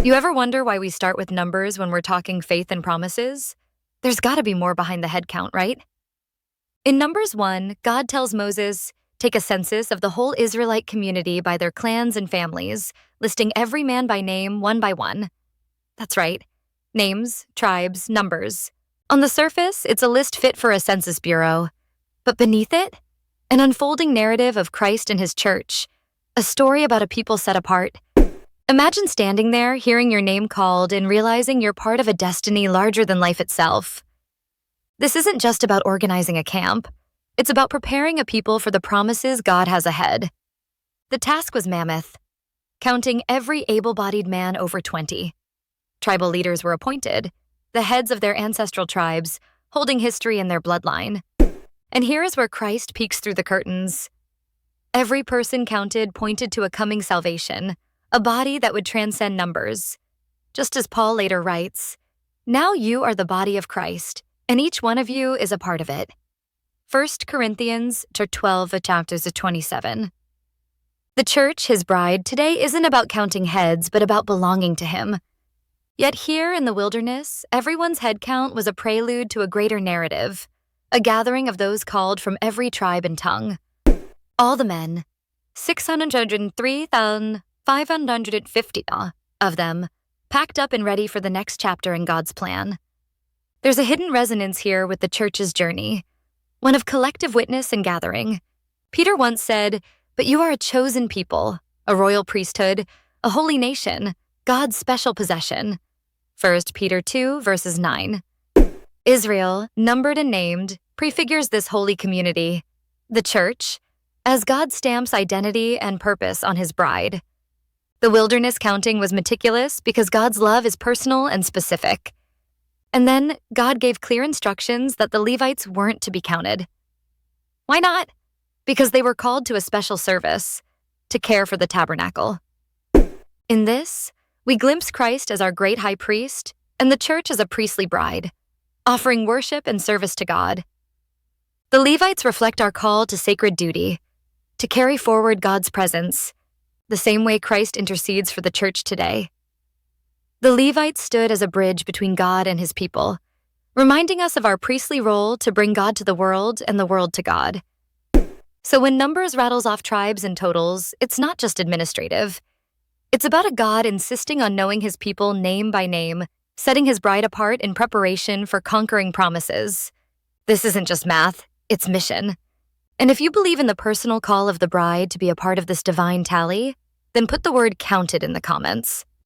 You ever wonder why we start with numbers when we're talking faith and promises? There's gotta be more behind the head count, right? In Numbers 1, God tells Moses, take a census of the whole Israelite community by their clans and families, listing every man by name one by one. That's right. Names, tribes, numbers. On the surface, it's a list fit for a census bureau. But beneath it, an unfolding narrative of Christ and his church, a story about a people set apart. Imagine standing there, hearing your name called, and realizing you're part of a destiny larger than life itself. This isn't just about organizing a camp. It's about preparing a people for the promises God has ahead. The task was mammoth, counting every able-bodied man over 20. Tribal leaders were appointed, the heads of their ancestral tribes, holding history in their bloodline. And here is where Christ peeks through the curtains. Every person counted pointed to a coming salvation, a body that would transcend numbers. Just as Paul later writes, now you are the body of Christ, and each one of you is a part of it. 1 Corinthians 12 chapters of 27. The church, his bride, today isn't about counting heads, but about belonging to him. Yet here in the wilderness, everyone's head count was a prelude to a greater narrative, a gathering of those called from every tribe and tongue. All the men, 603,550 of them, packed up and ready for the next chapter in God's plan. There's a hidden resonance here with the church's journey, one of collective witness and gathering. Peter once said, but you are a chosen people, a royal priesthood, a holy nation, God's special possession. 1 Peter 2, verses 9. Israel, numbered and named, prefigures this holy community, the church, as God stamps identity and purpose on his bride. The wilderness counting was meticulous because God's love is personal and specific. And then God gave clear instructions that the Levites weren't to be counted. Why not? Because they were called to a special service, to care for the tabernacle. In this, we glimpse Christ as our great high priest and the church as a priestly bride, offering worship and service to God. The Levites reflect our call to sacred duty, to carry forward God's presence, the same way Christ intercedes for the church today. The Levites stood as a bridge between God and his people, reminding us of our priestly role to bring God to the world and the world to God. So when Numbers rattles off tribes and totals, it's not just administrative. It's about a God insisting on knowing his people name by name, setting his bride apart in preparation for conquering promises. This isn't just math, it's mission. And if you believe in the personal call of the bride to be a part of this divine tally, then put the word counted in the comments.